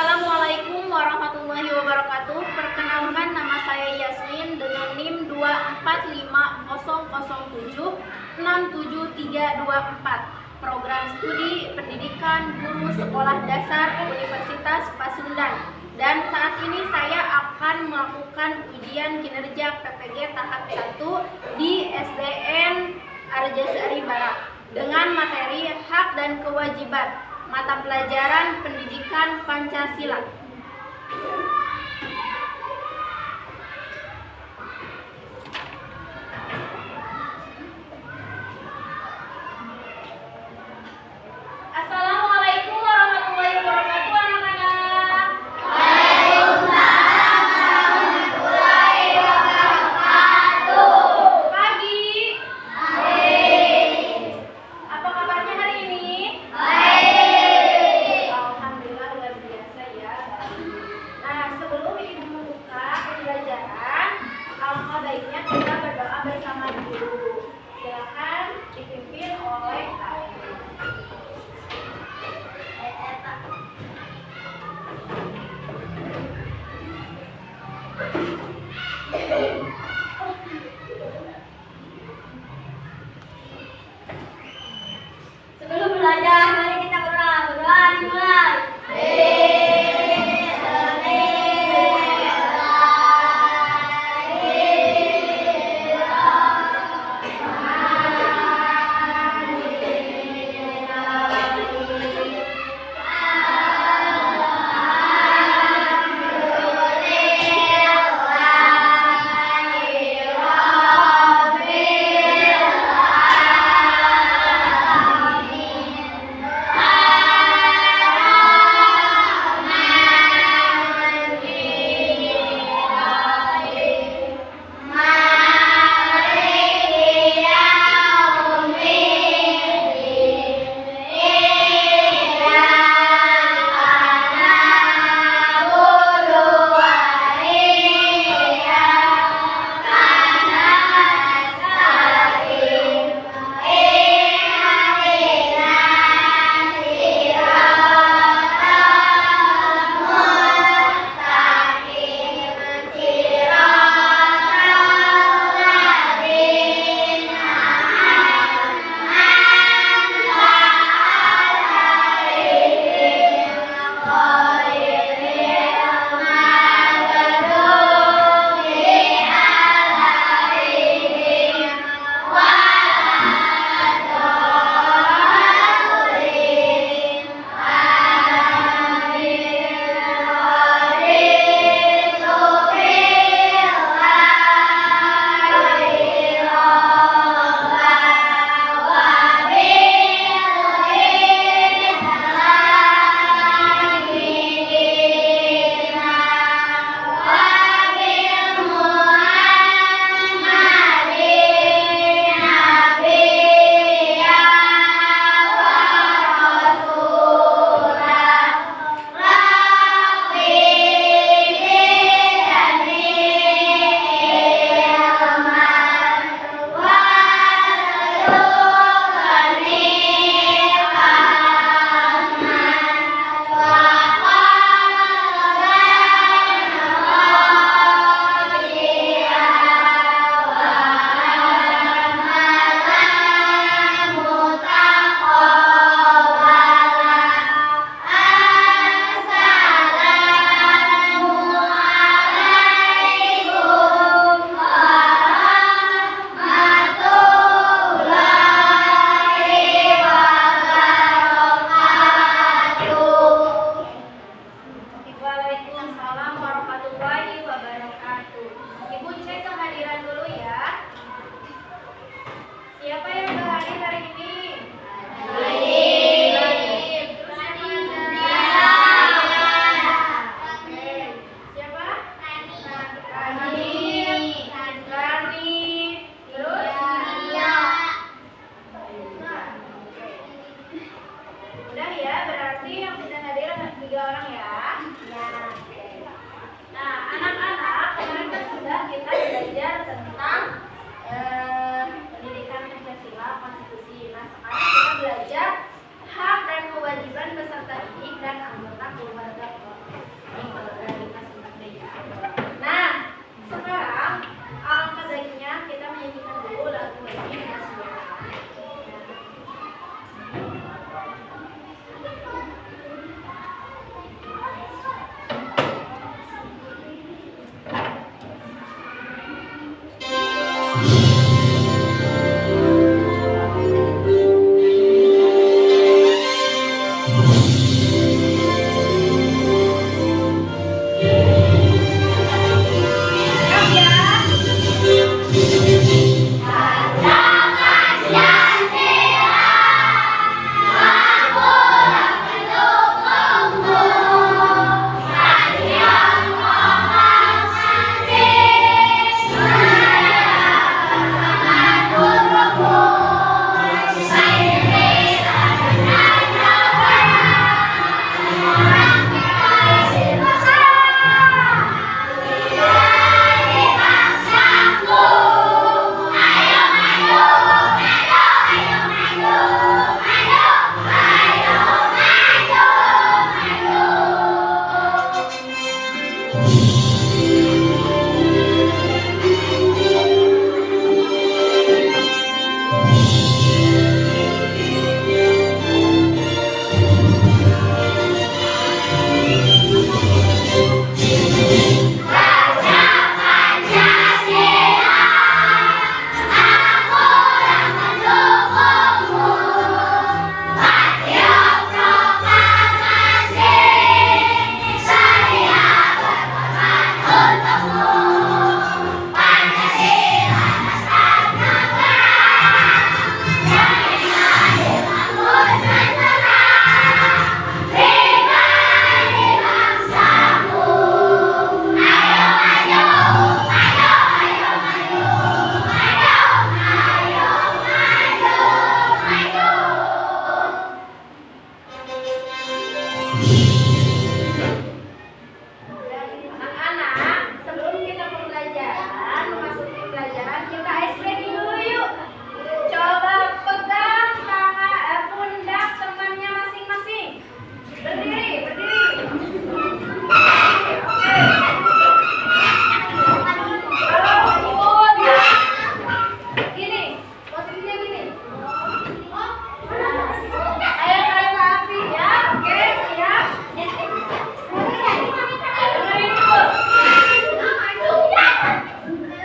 Assalamualaikum warahmatullahi wabarakatuh. Perkenalkan, nama saya Yasmin dengan NIM 24500767324. Program Studi Pendidikan Guru Sekolah Dasar Universitas Pasundan. Dan saat ini saya akan melakukan ujian kinerja PPG tahap 1 di SDN Arjasari Barat dengan materi hak dan kewajiban mata pelajaran pendidikan Pancasila. Assalamualaikum warahmatullahi wabarakatuh, anak-anak. Waalaikumsalam warahmatullahi wabarakatuh. Pagi. Baik. Apa kabarnya hari ini? Baik. Alhamdulillah, luar biasa ya. Nah, Anak-anak, sebelum kita pembelajaran, memasuki pembelajaran, kita ice breaking dulu yuk. Coba pegang pundak temannya masing-masing. Berdiri, berdiri. Oke. Kalau ikut, gini, posisinya gini. Ayo kalian rapi ya, oke, siap.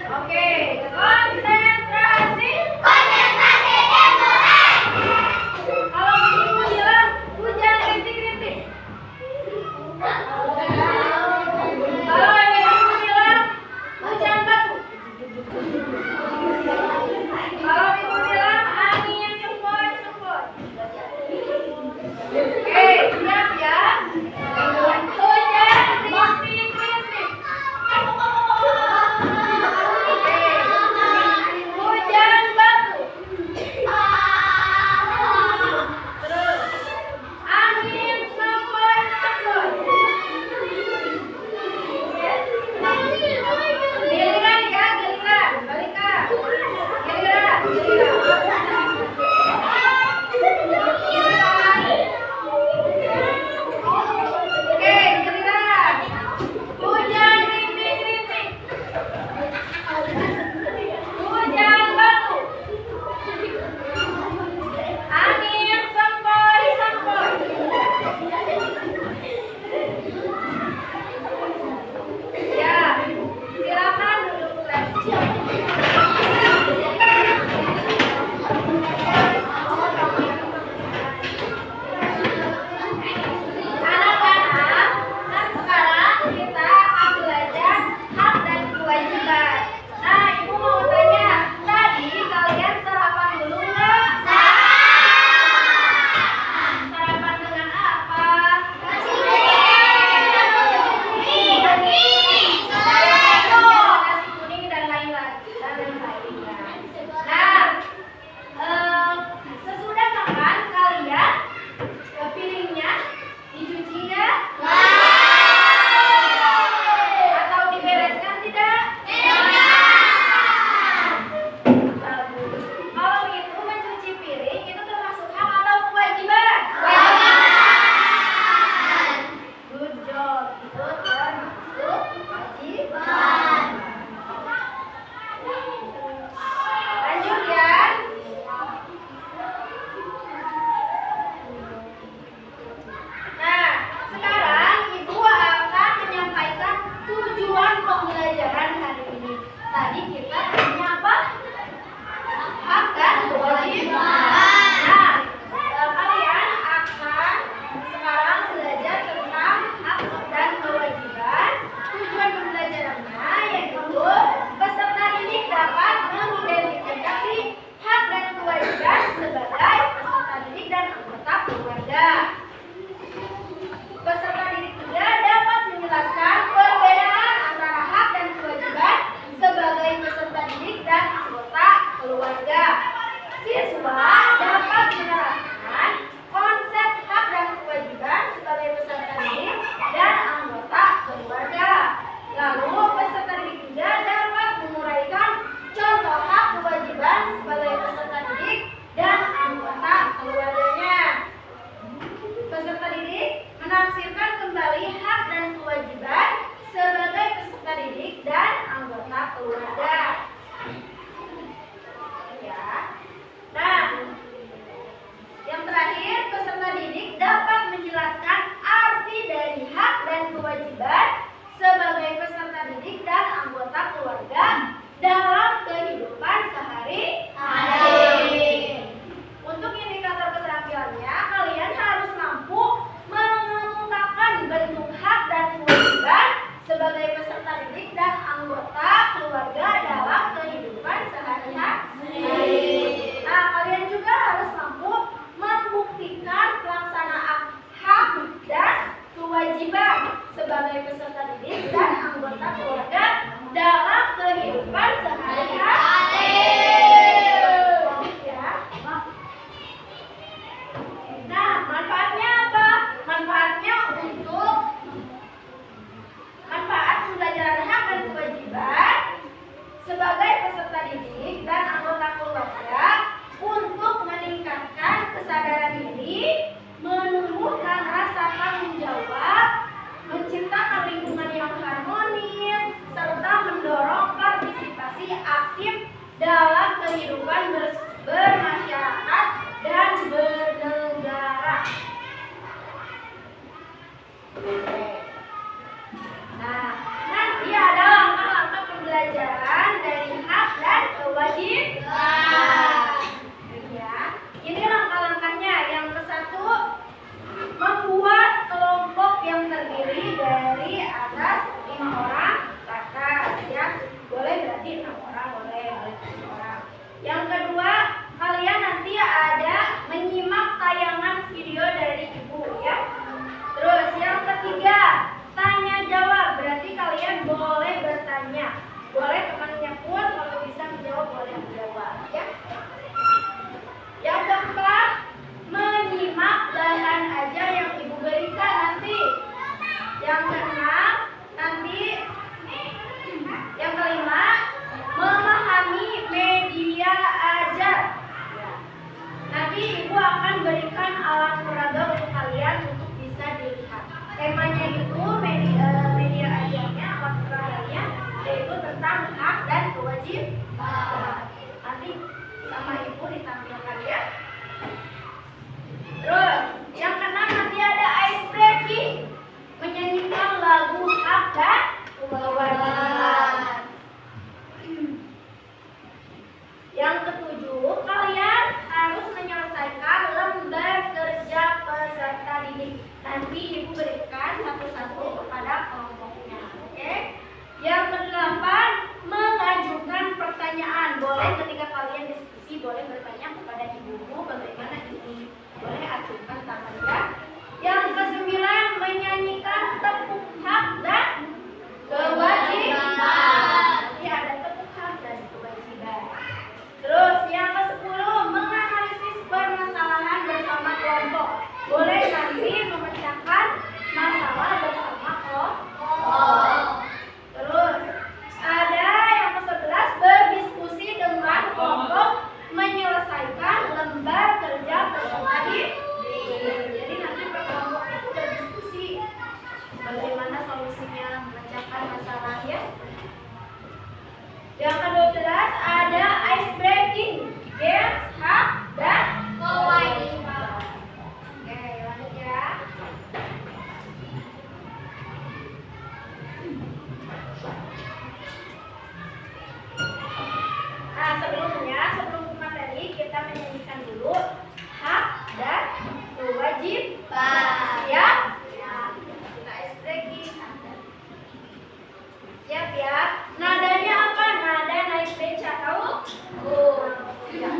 Oke, konsentrasi. Kalau ibu bilang hujan rintik-rintik. Kalau ibu bilang hujan batu. Kalau ibu bilang angin sepoi-sepoi. Oke, siap ya. Hujan rintik-rintik. Oke, hujan batu. Terus, angin sepoi-sepoi. Giliran ya, giliran. Balikan. Giliran, Oke, giliran. Hujan rintik-rintik. Hujan batu. Angin sepoi-sepoi. Ya, silakan duduk lagi. Anak-anak, kan sekarang kita akan belajar hak dan kewajiban. Nah, ibu mau tanya, tadi kalian sarapan dulu nggak? Sarapan dengan apa? Nasi kuning dan lain-lainnya. Nah, sesudah makan kalian piringnya dicuci nggak? Atau dibereskan tidak? Bagus. Kalau itu mencuci piring itu termasuk hak atau kewajiban? Good job. Itu termasuk kewajiban. Lanjut ya. Nah, sekarang ibu akan menyampaikan tujuan pembelajaran hari ini. Tadi kita tanya apa? Hak dan kewajiban. Nah, kalian akan sekarang belajar tentang hak dan kewajiban. Tujuan pembelajarannya yaitu peserta didik dapat mengidentifikasi hak dan kewajiban sebagai peserta didik dan anggota keluarga. Peserta didik juga dapat menjelaskan perbedaan antara hak dan kewajiban sebagai peserta didik dan anggota keluarga. Siswa dapat menerapkan konsep hak dan kewajiban sebagai peserta didik dan anggota keluarga. Lalu peserta didik juga dapat menguraikan contoh hak kewajiban sebagai peserta didik dan anggota keluarganya. Peserta didik menafsirkan kembali hak dan kewajiban sebagai peserta didik dan anggota keluarga. Ya. Nah, yang terakhir, peserta didik dapat menjelaskan arti dari hak dan kewajiban sebagai peserta didik dan anggota keluarga dalam kehidupan sehari-hari. Untuk indikator keterampilannya, kalian harus mampu mengemukakan bentuk hak dan kewajiban sebagai peserta didik dan anggota keluarga dalam Nah, nanti ada langkah-langkah pembelajaran dari hak dan kewajiban. Ya, ini langkah-langkahnya. Yang ke-1, membuat kelompok yang terdiri dari atas 5 orang ke atas, ya. Boleh berarti 6 orang, boleh 7 orang. Yang kedua, kalian nanti ada menyimak tayangan video dari ibu, ya. Terus yang ketiga, tanya jawab. Berarti kalian boleh bertanya, boleh temannya pun kalau bisa menjawab boleh menjawab, ya. Yang keempat, menyimak bahan ajar yang ibu berikan nanti. Yang keenam, yang kelima, memahami media ajar. Nanti ibu akan berikan alat peraga untuk kalian untuk bisa dilihat. Temanya itu media ajarnya, alat peraganya yaitu tentang hak dan kewajiban. Nanti sama ibu ditampilkan, ya. Terus yang keenam nanti ada ice breaking, menyanyikan lagu hak dan kewajiban. Yang ketujuh, kalian harus menyelesaikan lembar kerja peserta didik. Nanti ibu berikan satu-satu kepada kelompoknya, oke? Yang kedelapan, mengajukan pertanyaan. Boleh ketika kalian diskusi, boleh bertanya kepada ibumu bagaimana ini. Boleh ajukan tangannya. Yang kesembilan, menyanyikan tepuk hak dan kewajiban. Nanti ada tepuk hak dan kewajiban. Terus yang ke-10, menganalisis permasalahan bersama kelompok. Boleh nanti memecahkan masalah bersama kelompok. Terus ada yang ke-11, berdiskusi dengan kelompok menyelesaikan lembar kerja peserta didik. Jadi nanti per kelompok itu berdiskusi bagaimana solusinya memecahkan masalahnya. Yang ke-12 ada ice breaking, games, hak dan kewajiban. Oke, lanjut ya. Nah, sebelum materi kita menyanyikan dulu hak dan kewajiban. Ya? Kita ice breaking. Siap ya? Nadanya apa? Nada naik beca, tahu? Ya.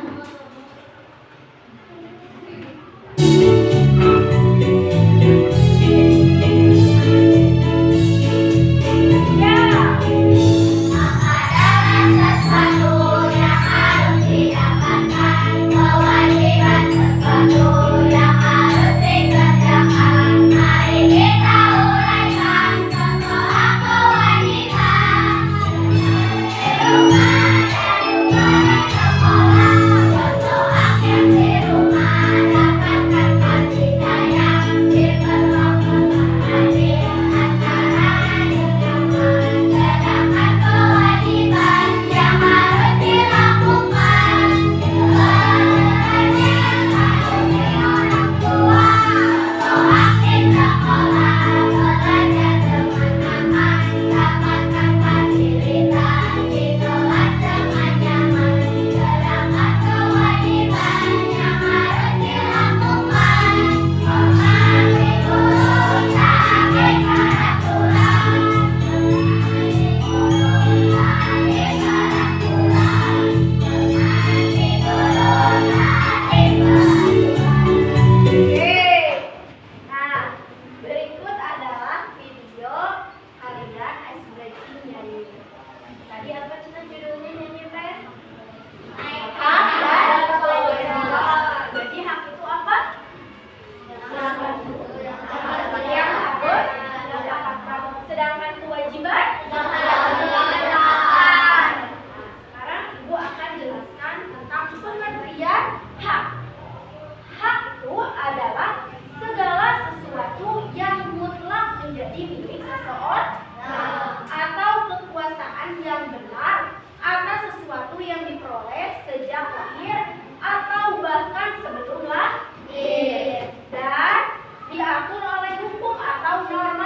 bahkan sebelum lahir dan diatur oleh hukum atau norma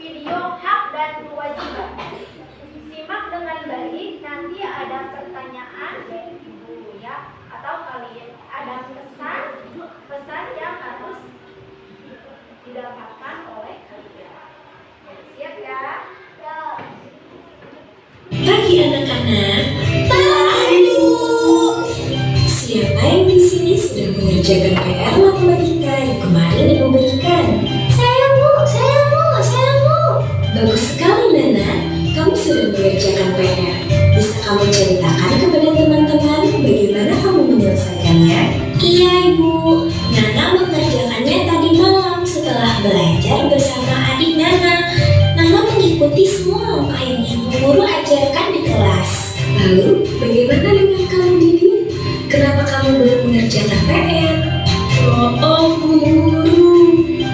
video hak dan kewajiban. Simak dengan baik, nanti ada pertanyaan dari ibu ya, atau kalian ada pesan yang harus didapatkan oleh kalian. Siap ya? Bagi anak-anak, tahu siapa yang di sini sudah mengerjakan PR matematika yang kemarin ibu berikan? Saya bu. Bagus sekali Nana, kamu sudah mengerjakan PR. Bisa kamu ceritakan kepada teman-teman bagaimana kamu menyelesaikannya? Iya ibu, Nana mengerjakannya tadi malam setelah belajar bersama adik Nana. Nana mengikuti semua langkah yang ibu guru ajarkan di kelas. Lalu, bagaimana dengan kamu Didi? Kenapa kamu belum mengerjakan PR? Maaf Bu Guru,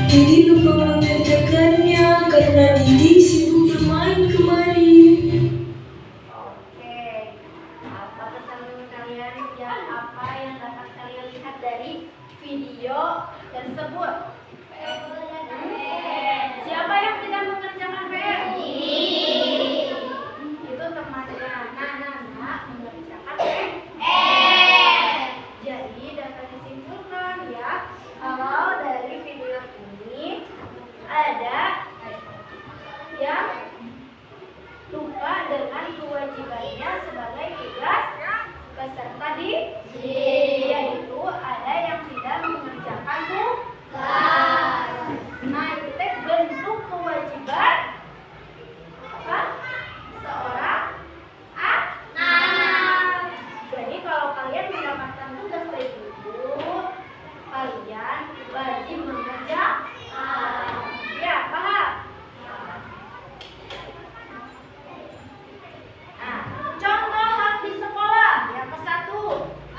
Didi lupa mengerjakannya karena Didi sibuk bermain kemarin. Oke, apa pesan kalian ya? Apa yang dapat kalian lihat dari video tersebut? Siapa yang tidak mengerjakan PR? Itu temannya Nana mengerjakan PR. Jadi dapat disimpulkan ya, kalau dari video ini ada yang lupa dengan kewajibannya sebagai tugas peserta yaitu ada yang tidak mengerjakan tugas. Nah, itu teh bentuk kewajiban apa? Seorang anak. Jadi kalau kalian mendapatkan tugas dari guru, kalian wajib mengerjakan. Ya, paham? Nah, contoh hak di sekolah. Yang ke-1,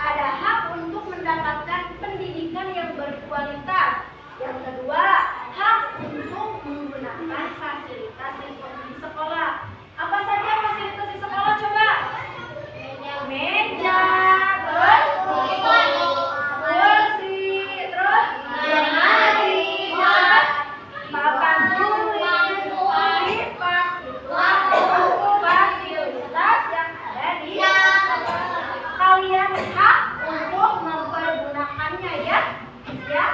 ada hak untuk mendapatkan pendidikan yang berkualitas. Yang kedua, hak untuk menggunakan fasilitas di sekolah. Apa saja fasilitas di sekolah coba? Meja, terus kursi, terus lemari, papan tulis, kipas, fasilitas yang ada di sekolah. Kalian hak untuk mempergunakannya ya. Siap?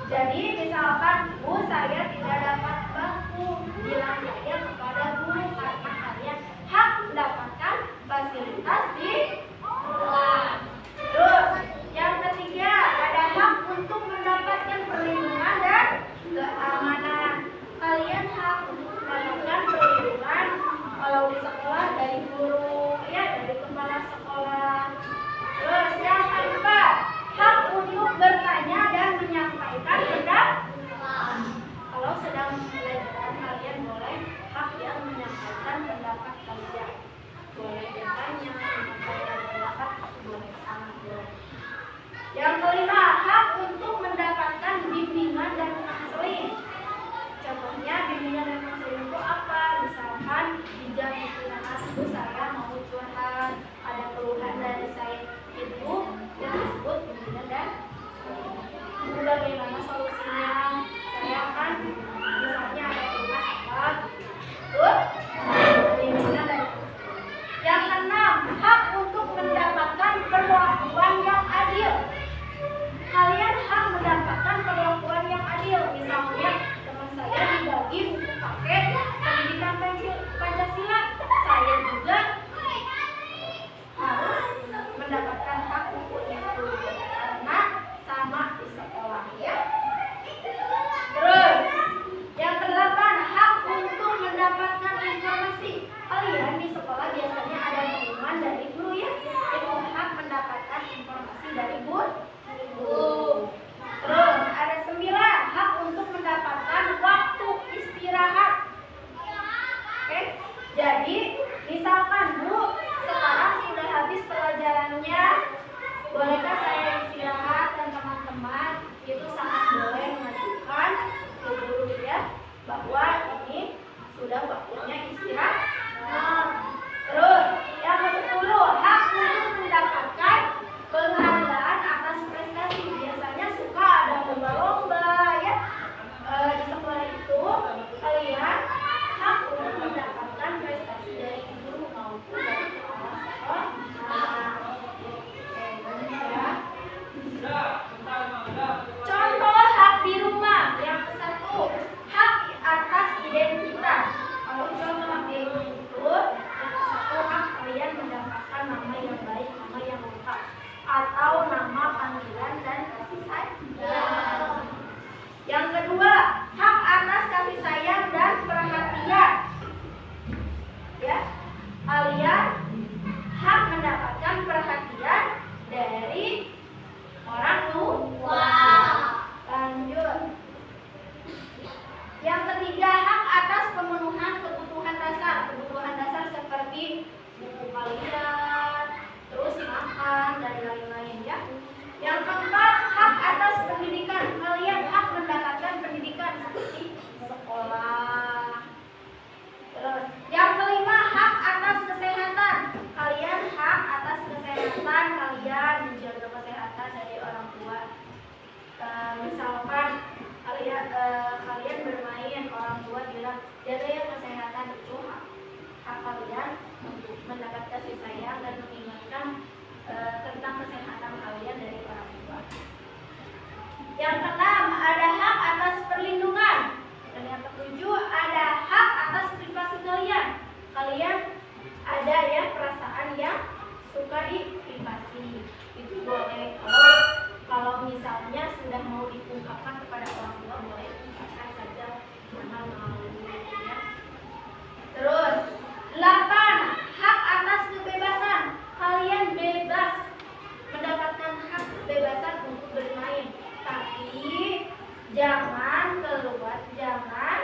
Jadi misalkan Bu, saya tidak dapat bangku, bilang saja kepada guru karena kalian hak mendapatkan fasilitas di sekolah. Terus yang ketiga, ada hak untuk mendapatkan perlindungan dan keamanan. Kalian hak untuk mendapatkan perlindungan kalau di sekolah dari guru, ya dari kepala sekolah. Terus yang keempat, hak untuk bertanya dan menyampaikan pendapat. Kalau sedang pelajaran kalian boleh hak yang menyampaikan pendapat kalian. Boleh bertanya, menyampaikan pendapat, boleh sangat boleh. Yang kelima, hak untuk mendapatkan bimbingan dan konseling. Contohnya bimbingan dan konseling itu apa? Misalkan di jam istirahat itu saya mau curhat, ada keluhan dari saya itu yang disebut bimbingan dan konseling. Itu bagaimana solusinya? Saya kan misalnya ada keluhan apa? Terus bimbingan dan konseling. Yang keenam, hak untuk mendapatkan perlakuan yang adil. Kalian hak mendapatkan perlakuan yang adil. Misalnya teman saya dibagi buku paket pendidikan Pancasila, saya juga harus mendapatkan hak untuk itu karena sama di sekolah ya. Terus yang kedelapan, hak untuk mendapatkan informasi. Kalian di sekolah biasanya ada pengumuman dari guru ya, itu hak mendapatkan informasi dari guru. Terus ada 9, hak untuk mendapatkan waktu istirahat. Oke, jadi misalkan Bu, sekarang sudah habis pelajarannya, bolehkah saya istirahat? Dan teman-teman itu sangat boleh mengajukan ke guru ya, bahwa ini sudah waktunya istirahat. Terus yang ke-10, hak untuk mendapatkan penghargaan atas prestasi. Biasanya suka ada lomba-lomba ya di sekolah itu. Kalian pemenuhan kebutuhan dasar. Kebutuhan dasar seperti buku kalian, terus makan dan lain-lain ya. Yang keempat, hak atas pendidikan. Kalian hak mendapatkan pendidikan seperti sekolah. Terus yang kelima, hak atas kesehatan. Kalian hak atas kesehatan, kalian menjaga kesehatan dari orang tua. Misalkan kalian bermain, orang tua bilang jaga ya kesehatan, itu hak kalian untuk mendapat kasih sayang dan mengingatkan tentang kesehatan kalian dari orang tua. Yang keenam, ada hak atas perlindungan. Dan yang ketujuh, ada hak atas privasi kalian. Kalian ada ya perasaan yang suka diprivasi. Itu boleh. Kalau misalnya sudah mau diungkapkan kepada orang tua, boleh ungkapkan saja, jangan malu ya. Terus 8, hak atas kebebasan. Kalian bebas mendapatkan hak kebebasan untuk bermain, tapi jangan keluar, jangan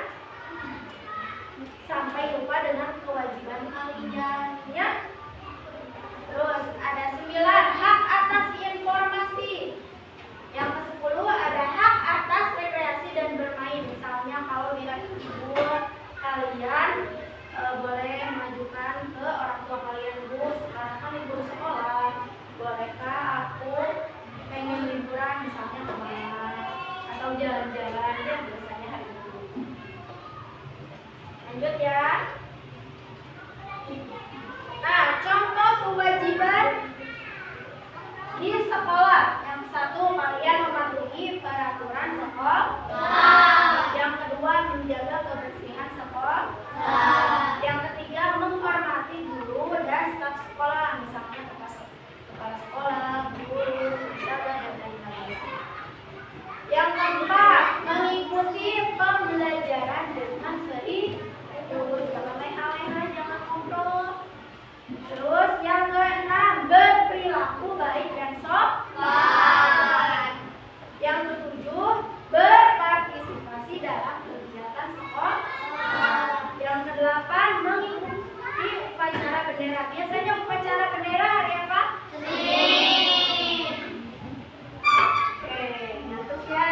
sampai lupa dengan kewajiban kalian ya. Terus ada 9, hak atas informasi. Yang ke-10 ada hak atas rekreasi dan bermain. Misalnya kalau bila libur, kalian boleh mengajukan ke orang tua kalian, Bu, sekarang kan libur sekolah, bolehkah aku pengen liburan misalnya kemana atau jalan-jalan ya, biasanya hari itu. Lanjut ya. Nah, contoh kewajiban di sekolah. Yang satu, kalian mematuhi peraturan sekolah. Yang kedua, menjaga kebersihan sekolah. Yang ketiga, menghormati guru dan staf sekolah, misalnya kepala sekolah, guru, penjaga, dan lain-lain. Yang keempat, mengikuti pembelajaran dengan serius. Jangan leha-leha, jangan ngobrol. Terus yang keenam, berperilaku baik dan sopan. Yang ketujuh, berpartisipasi dalam kegiatan sekolah. Yang kedelapan, mengikuti upacara bendera. Biasanya upacara bendera hari apa? Senin. Oke, ngantuk ya.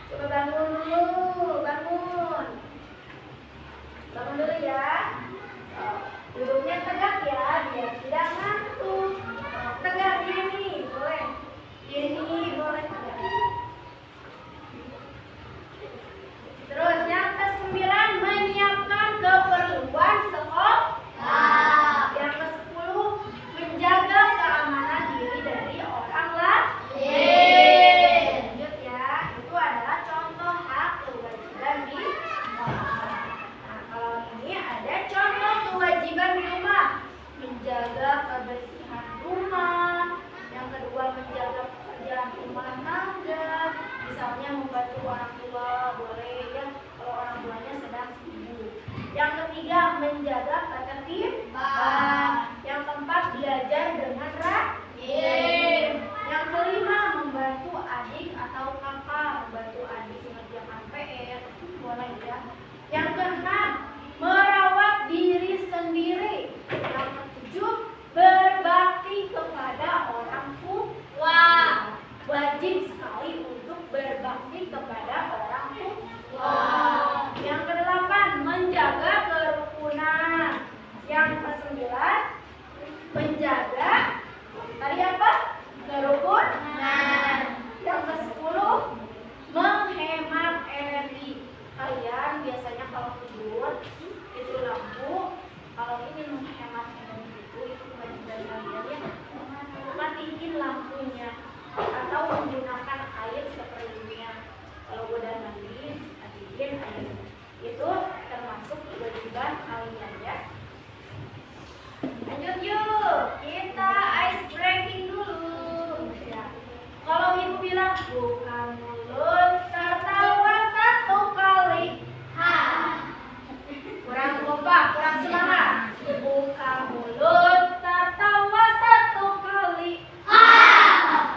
Coba bangun dulu, bangun. Bangun dulu ya. Duduknya tegak ya, biar tidak ngantuk. Tegak gini, boleh. Gini, boleh tegak. Terus yang ke-9, menyiapkan keperluan sekolah. Yang ke-10, menjaga keamanan diri dari orang lain. Lanjut ya, itu adalah contoh hak kewajiban di sekolah. Nah, kalau ini ada contoh kewajiban di rumah. Menjaga kebersihan rumah. Yang kedua, menjaga pekerjaan rumah tangga. Misalnya membantu orang tua, boleh ya kalau orang tuanya sedang sibuk. Yang ketiga, menjaga ketertiban. Yang keempat, belajar dengan rajin. Yang kelima, membantu adik atau kakak, membantu adik mengerjakan PR, boleh ya. Yang keenam, merawat diri sendiri. Yang ketujuh, berbakti kepada orang tua. Wajib sekali untuk berbakti kepada orang tua. Yang kedelapan, menjaga kerukunan. Yang ke-9, menjaga tadi apa? Kerukunan. Yang ke-10, menghemat energi. Kalian biasanya kalau tidur itu lampu, kalau ingin menghemat energi itu kewajiban kalian ya, matiin lampunya atau menggunakan air spraynya. Kalau udah mandi, matiin air. Itu termasuk kewajiban kalian ya. Lanjut yuk, kita ice breaking dulu ya. Kalau ibu bilang buka mulut, tertawa 1 kali. Kurang kompak, kurang semangat. Buka mulut, tertawa 1 kali.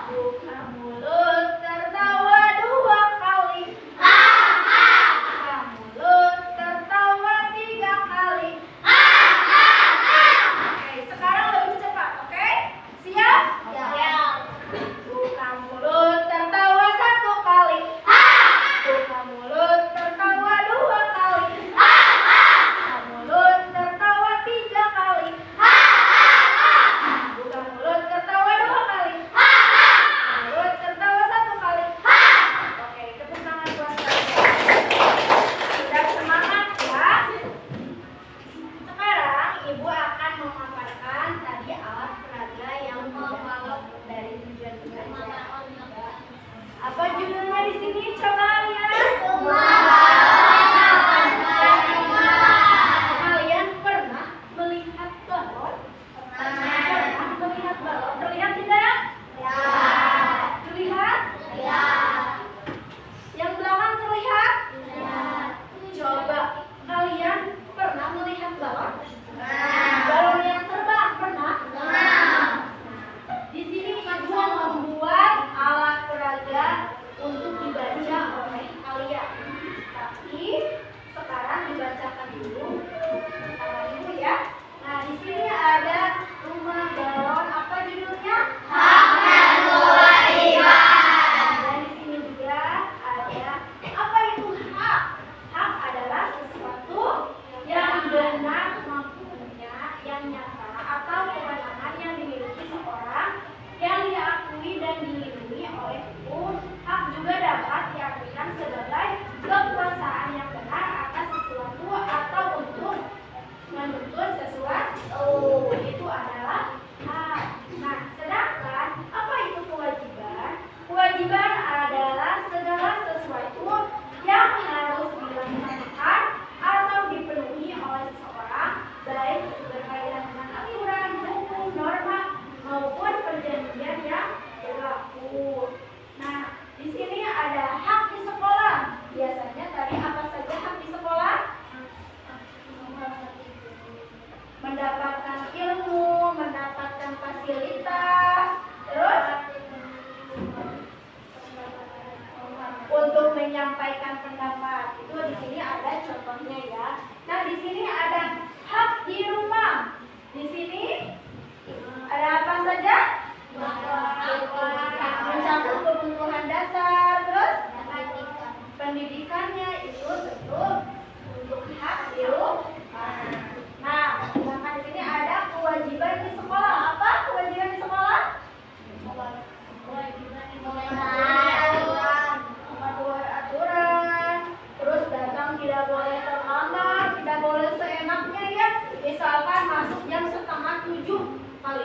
Buka mulut, tertawa 2 kali. Buka mulut, tertawa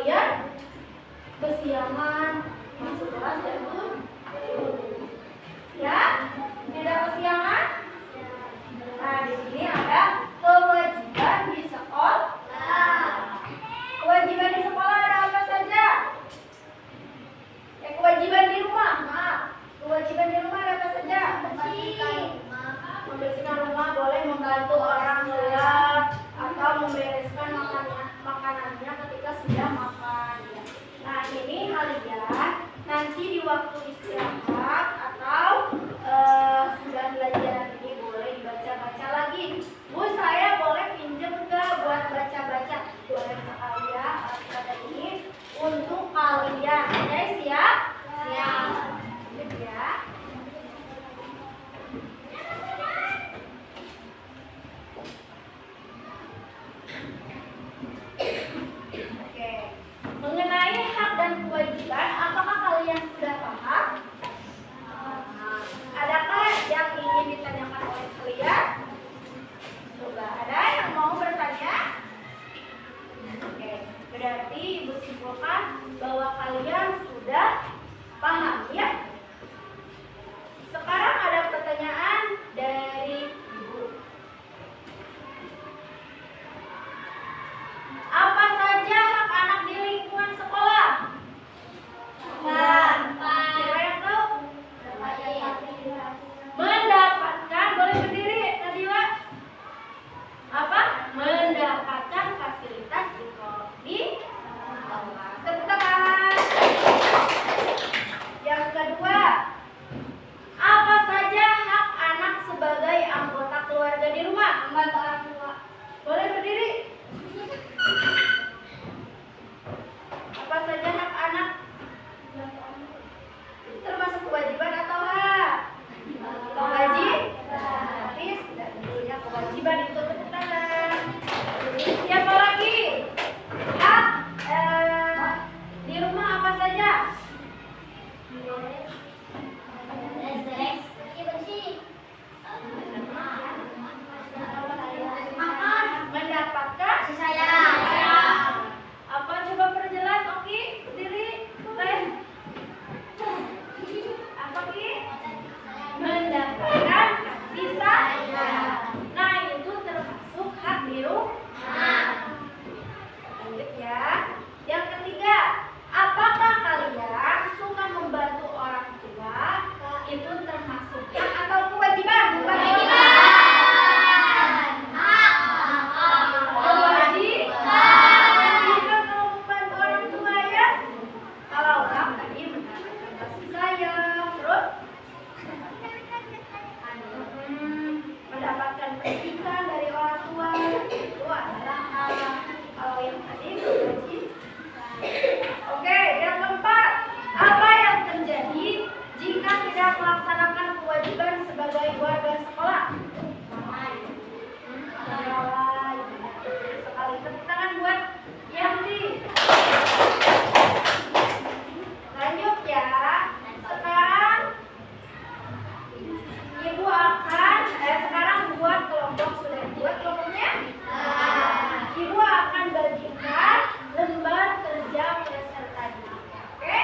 kalian kesiangan masuk kelas ya tuh? Ya, ini ada kesiangan. Nah, di sini ada kewajiban di sekolah. Kewajiban di sekolah ada apa saja? Kewajiban di rumah, maaf. Kewajiban di rumah ada apa saja? Membersihkan rumah, boleh membantu orang tua atau membereskan makanannya ketika sudah makan. Nah, ini kalian nanti di waktu istirahat atau sudah belajar ini boleh dibaca-baca lagi. Bu, saya boleh pinjam nggak buat baca-baca? Boleh sekali ya, alat ini untuk kalian. Oke, siap? Siap. Siap ya. Oke. Mengenai hak dan kewajiban, apakah kalian sudah paham? Adakah yang ingin ditanyakan oleh kalian? Coba, ada yang mau bertanya? Oke, berarti Ibu simpulkan bahwa kalian sudah paham ya? Sekarang ada pertanyaan dari Ibu. Apa saja hak anak di lingkungan sekolah? Siapa yang tahu? Mendapatkan, boleh berdiri Nadila. Apa? Mendapatkan fasilitas di sekolah. Tepuk tangan. Yang kedua, apa saja hak anak sebagai anggota keluarga di rumah? Membantu orang tua. Boleh berdiri. Apa saja hak anak? Itu termasuk kewajiban atau hak? Kewajiban. Tapi sudah tentunya kewajiban itu tepuk tangan. Siapa lagi? Hak di rumah apa saja? Mendapatkan apa, coba perjelas, Oki? Berdiri. Apa, Ki? Mendapatkan kasih sayang. Nah, itu termasuk hak di rumah. Lanjut ya. Yang ketiga, apakah kalian suka membantu orang tua? Itu termasuk hak atau kewajiban? Kewajiban. Kewajiban kalau membantu orang tua ya. Kalau hak tadi mendapatkan kasih sayang, terus mendapatkan pendidikan dari orang tua, itu adalah hak. Kalau yang tadi kewajiban. Oke, yang keempat, apa yang terjadi jika tidak melaksanakan kewajiban sebagai warga sekolah? Sekali tepuk tangan buat Yanti. Lanjut ya. Sekarang Ibu akan sekarang buat kelompok, sudah buat kelompoknya? Ibu akan bagikan lembar kerja peserta didik. Oke?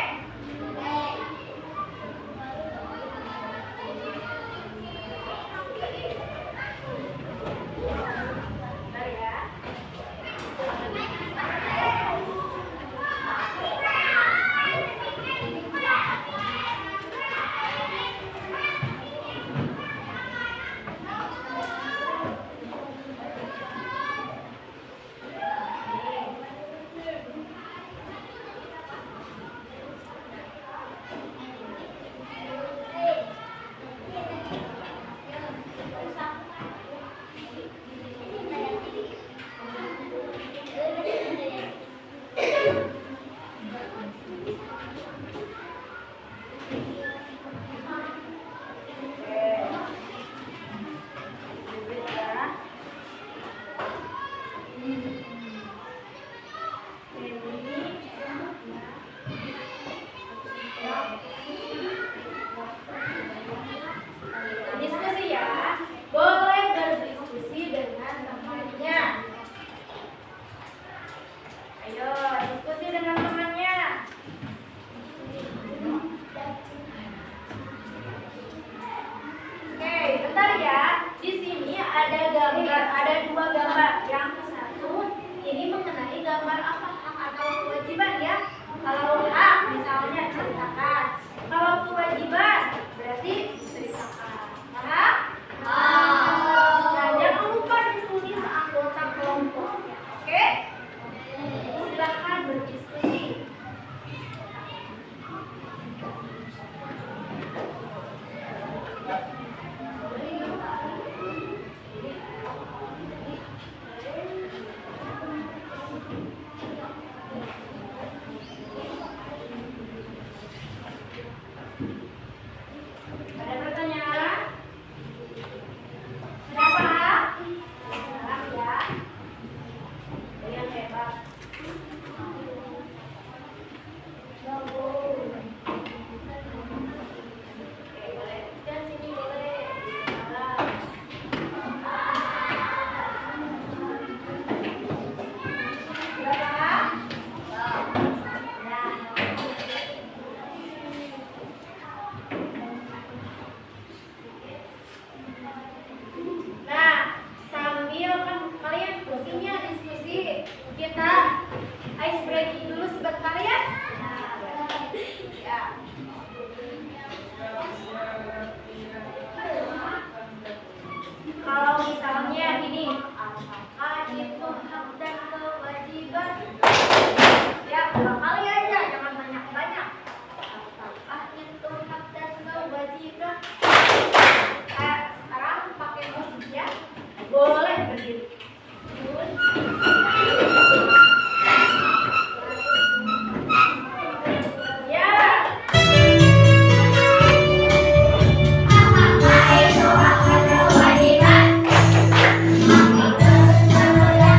gambar, ada dua gambar. Yang satu ini mengenai gambar apa, hak atau kewajiban ya. Kalau hak misalnya ceritakan, kalau kewajiban berarti ceritakan. Paham? Nah, jangan lupa ditulis anggota kelompoknya. Oke? Silakan berdiskusi. Ada pertanyaan? Sudah paham? Paham ya? Yang hebat. Oke, boleh. Dan sini boleh. Sudah paham? Nah. Nah, sambil kan kalian diskusinya diskusi, kita ice breaking dulu sebentar ya. Ya. Kalau misalnya ini, apakah itu hak dan kewajiban? Ya, dua kali aja, jangan banyak-banyak. Apakah itu hak dan kewajiban? Sekarang pakai musik ya. Boleh berdiri. Ya. Apakah itu hak dan kewajiban? Hak itu sebuah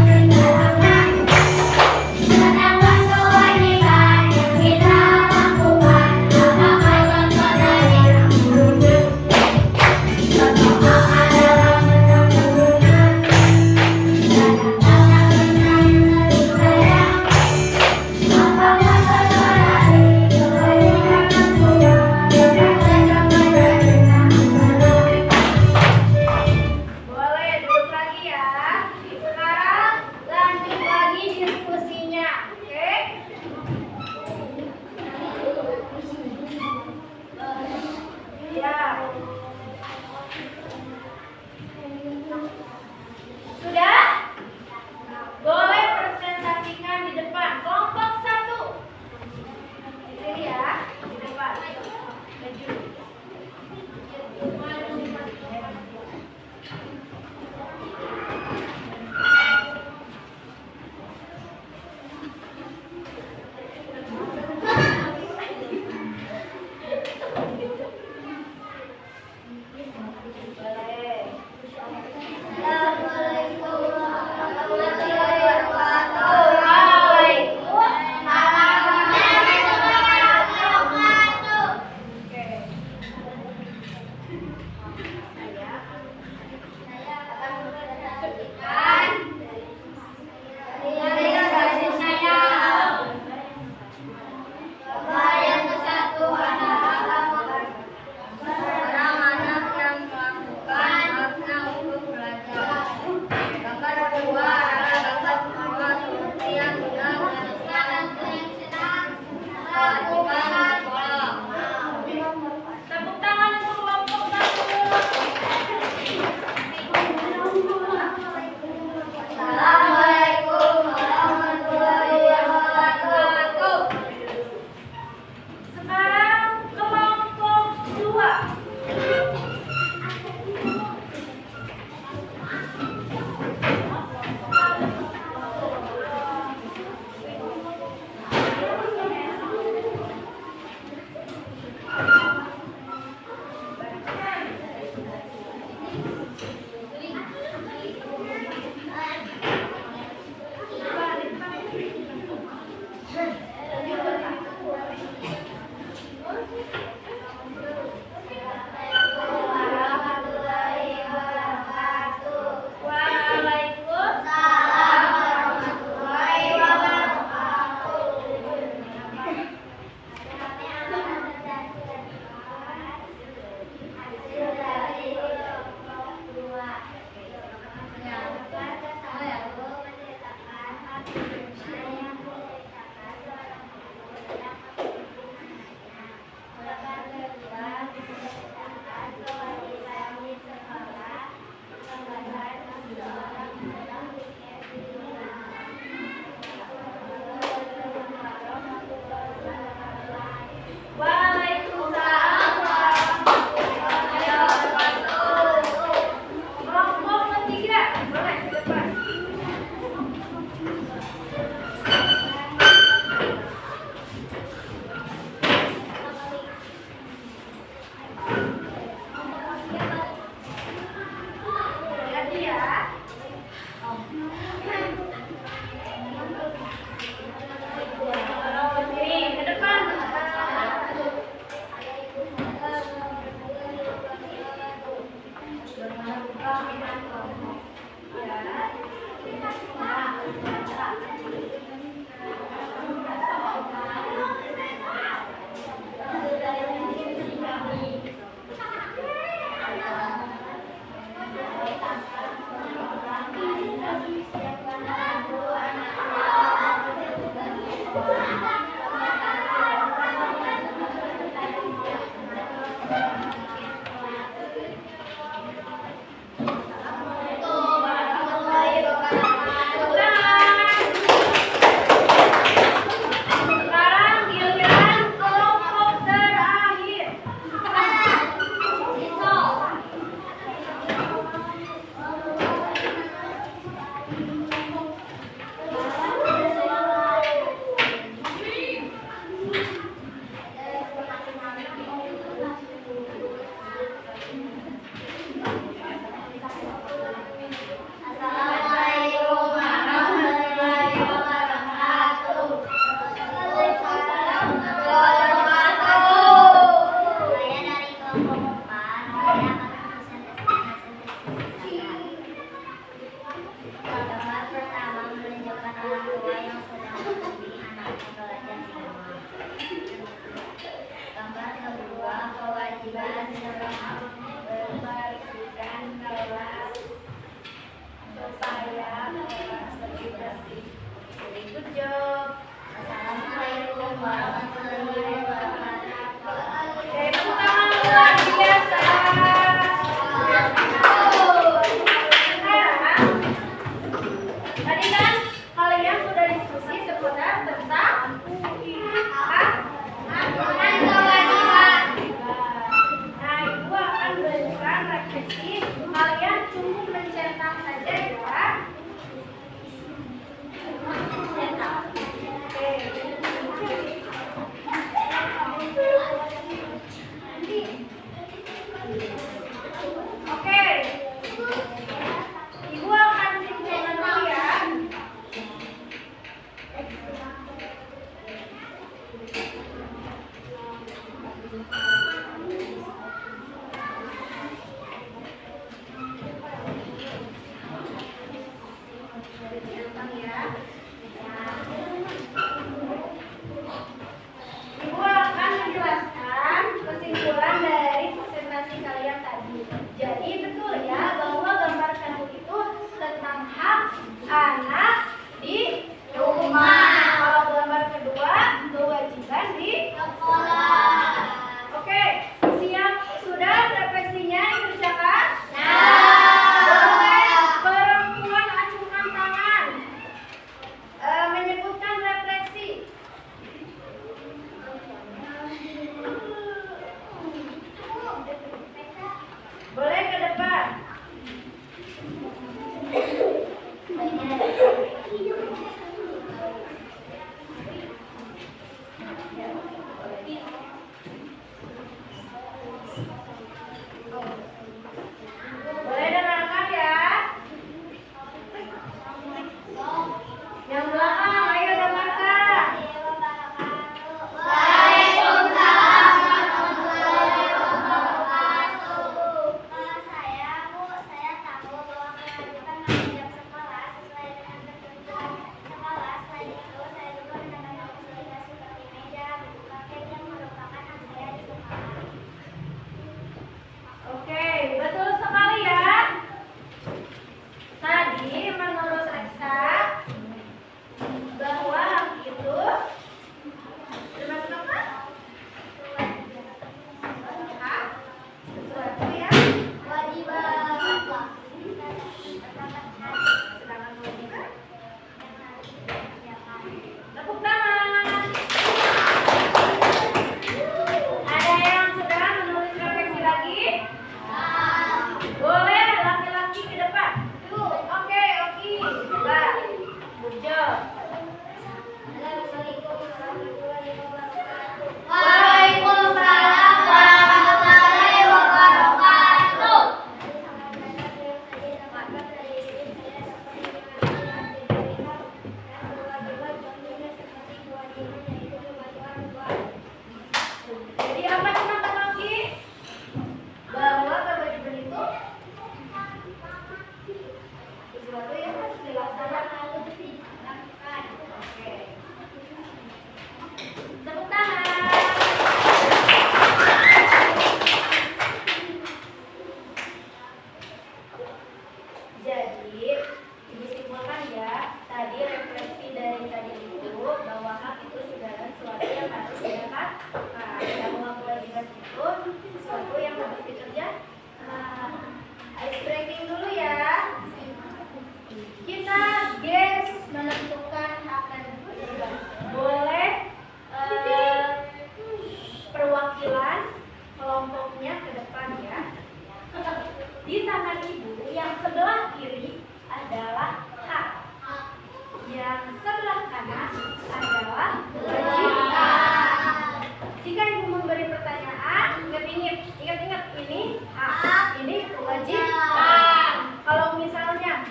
warahmatullahi wabarakatuh. sesuatu yang harus dilaksanakan. Oke. Tepuk tangan. Jadi, Ibu simpulkan ya, tadi refleksi dari tadi itu bahwa hak itu segala sesuatu yang harus dilakukan, bahwa kewajiban itu sesuatu yang harus dikerjakan. Ice breaking dulu ya. Kita guys menentukan hak dan kewajiban. Boleh perwakilan kelompoknya ke depan ya. Di tangan ibu yang sebelah kiri adalah hak, yang sebelah kanan adalah kewajiban. Jika ibu memberi pertanyaan, ingat ini hak, ini kewajiban. Kalau misalnya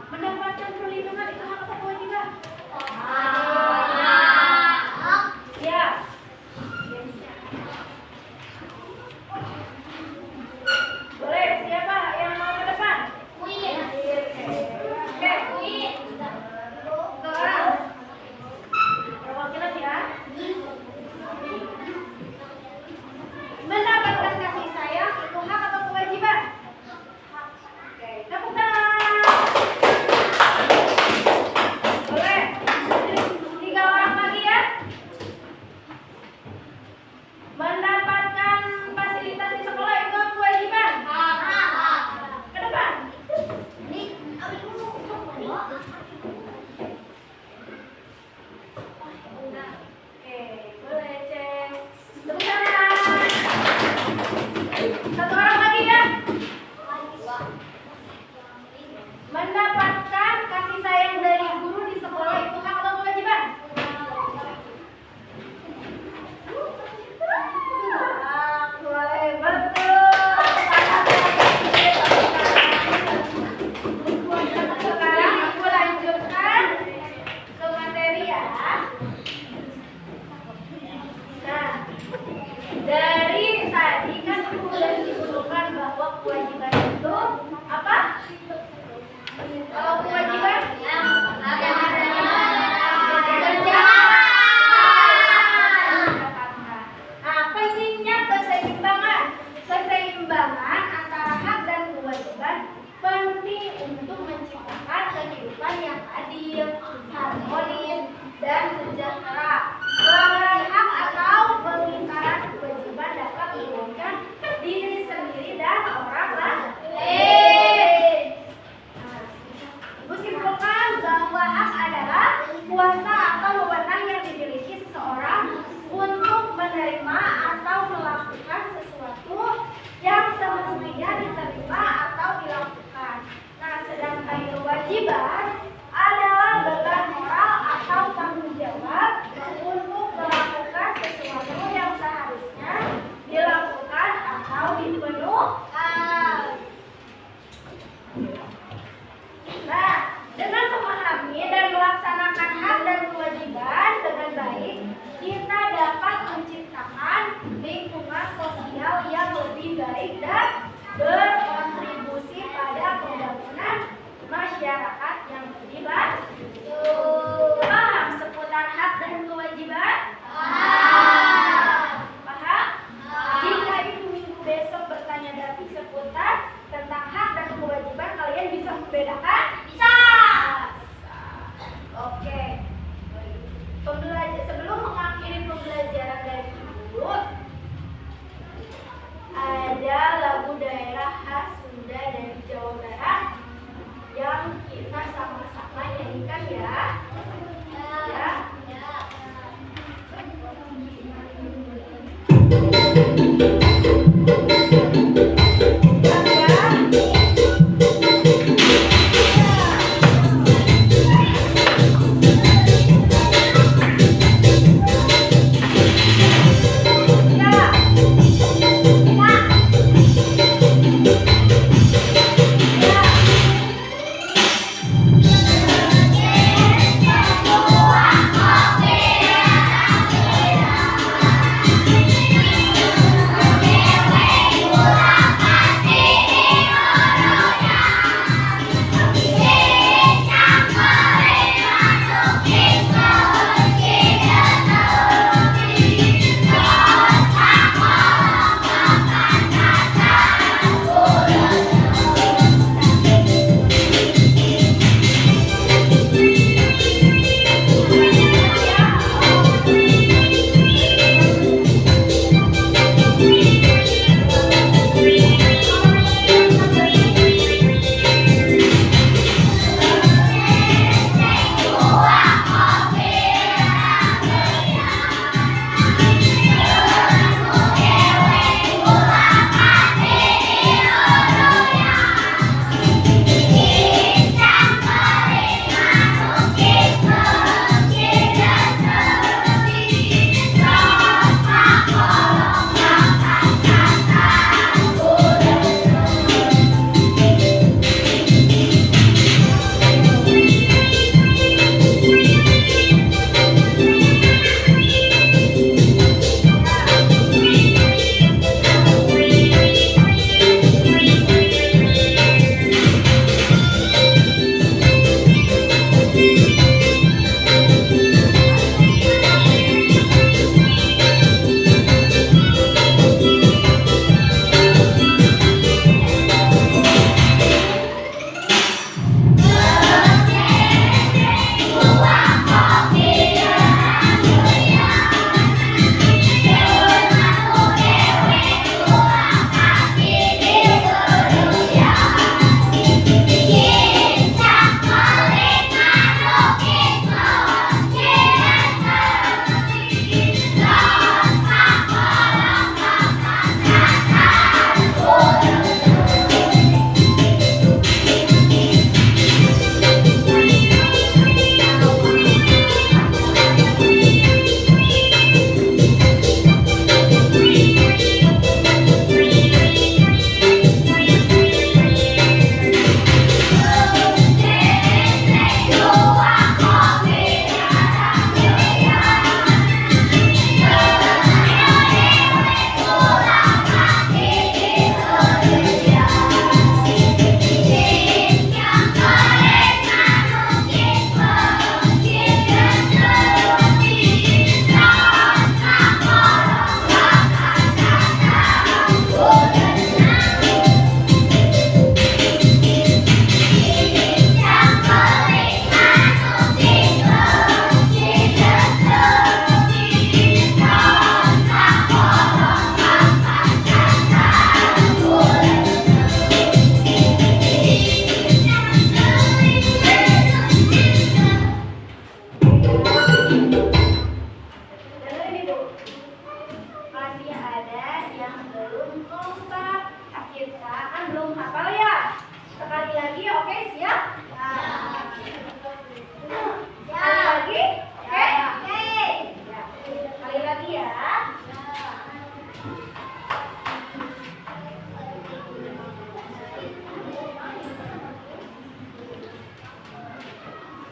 mendapatkan perlindungan itu hak atau kewajiban? Ya. Boleh, siapa yang mau ke depan? Oke. Sekarang perwakilan ya. Mendapatkan kasih sayang itu hak atau kewajiban? Oke, tepuk tangan. Boleh. 3 orang lagi ya. Mendapatkan fasilitas di sekolah itu kewajiban? Ke depan. Oke, boleh cek. Tepuk tangan. 1 orang lagi ya. Mendapatkan kasih sayang dari guru di sekolah itu hak atau kewajiban? Boleh, betul. Sekarang aku lanjutkan ke materi ya. Nah, dari tadi kan aku sudah disebutkan bahwa kewajiban itu apa? Kalau kewajiban pentingnya keseimbangan. Keseimbangan antara hak dan kewajiban penting untuk menciptakan kehidupan yang adil, harmonis, dan sejahtera. Pelanggaran hak atau pengingkaran kewajiban dapat merugikan diri sendiri dan orang lain. Ibu simpulkan bahwa hak adalah kuasa atau wewenang yang dimiliki seseorang untuk menerima atau melakukan sesuatu yang semestinya diterima atau dilakukan. Nah, sedangkan kewajiban adalah beban moral atau tanggung jawab untuk melakukan sesuatu yang seharusnya dilakukan atau dipenuhkan. Nah, dengan memahami dan melaksanakan hak dan kewajiban dengan baik, kita dapat menciptakan lingkungan sosial yang lebih baik dan berkontribusi pada pembangunan masyarakat yang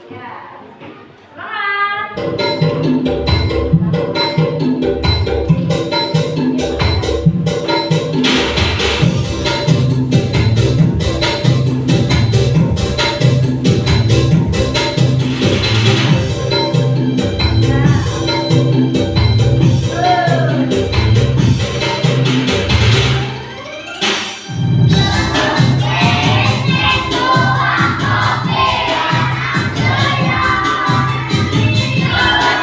Ya. Semangat.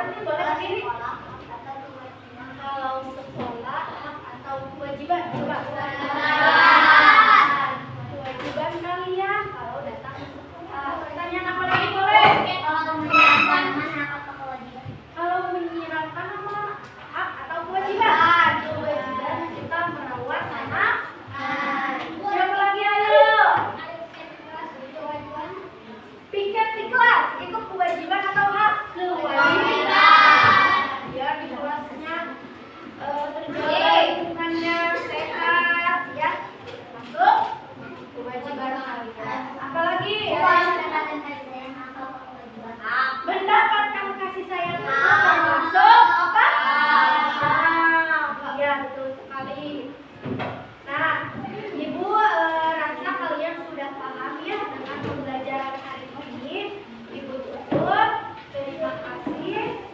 nanti boleh berdiri. Kalau sekolah hak atau kewajiban? Coba. Kewajiban kalian kalau datang ke sekolah. Pertanyaan apa lagi boleh? Kalau menyiapkan apa? Hak atau kewajiban? Kewajiban kita merawat anak. Siapa lagi ayo? Piket di kelas itu kewajiban atau hak? Kewajiban. Biar di kelasnya terjaga lingkungannya sehat ya. Masuk kewajiban kalian. Apalagi? Mendapatkan kasih sayang itu termasuk apa? Ya betul sekali. Nah, Ibu rasa kalian sudah paham ya dengan pembelajaran hari ini. Ibu tutup. Terima kasih.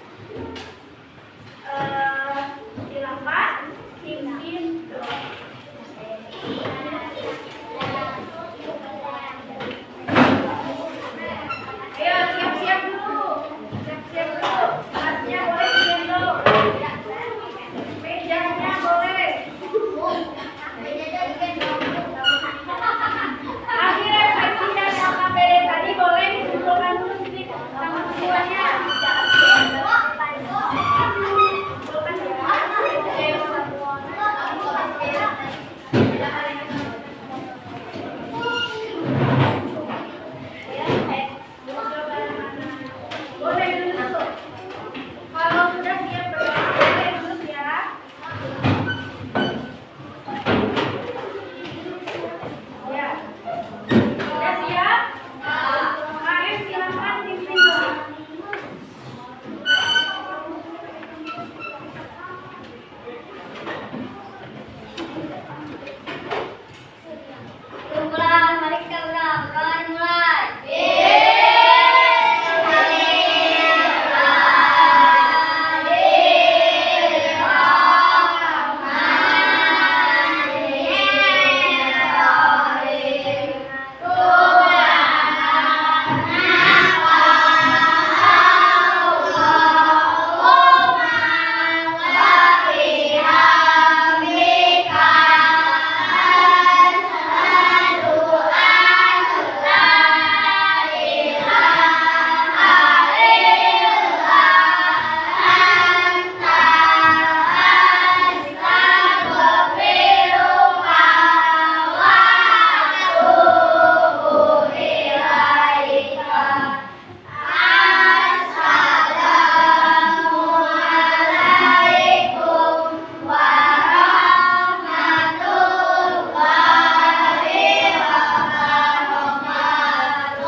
Silakan pimpin doa. Ayo siap-siap dulu. Siap-siap dulu. Kelasnya boleh digendong. Mejanya boleh. Hasil refleksi dan LKPD tadi boleh dikumpulkan dulu sini sama semuanya. Boleh dulu. Kalau sudah siap berdoa, boleh duduk ya. Ya. Sudah siap? KM silakan pimpin doa. Mari kita berdoa. Mulai.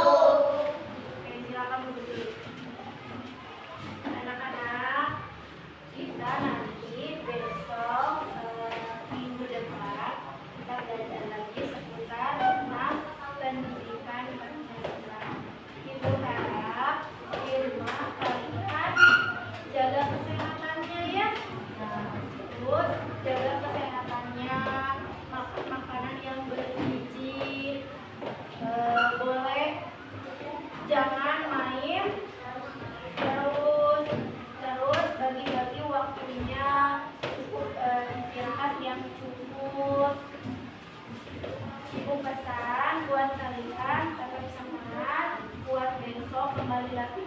Oke, silakan duduk. Anak-anak, kita nanti besok minggu depan kita belajar lagi seputar tentang pendidikan Pancasila. Ibu harap di rumah kalian jaga kesehatannya ya. Terus jaga kesehatannya, makan makanan yang bergizi. Boleh jangan main, terus bagi-bagi waktunya, cukup istirahat yang cukup. Ibu pesan buat kalian tetap semangat, buat besok kembali lagi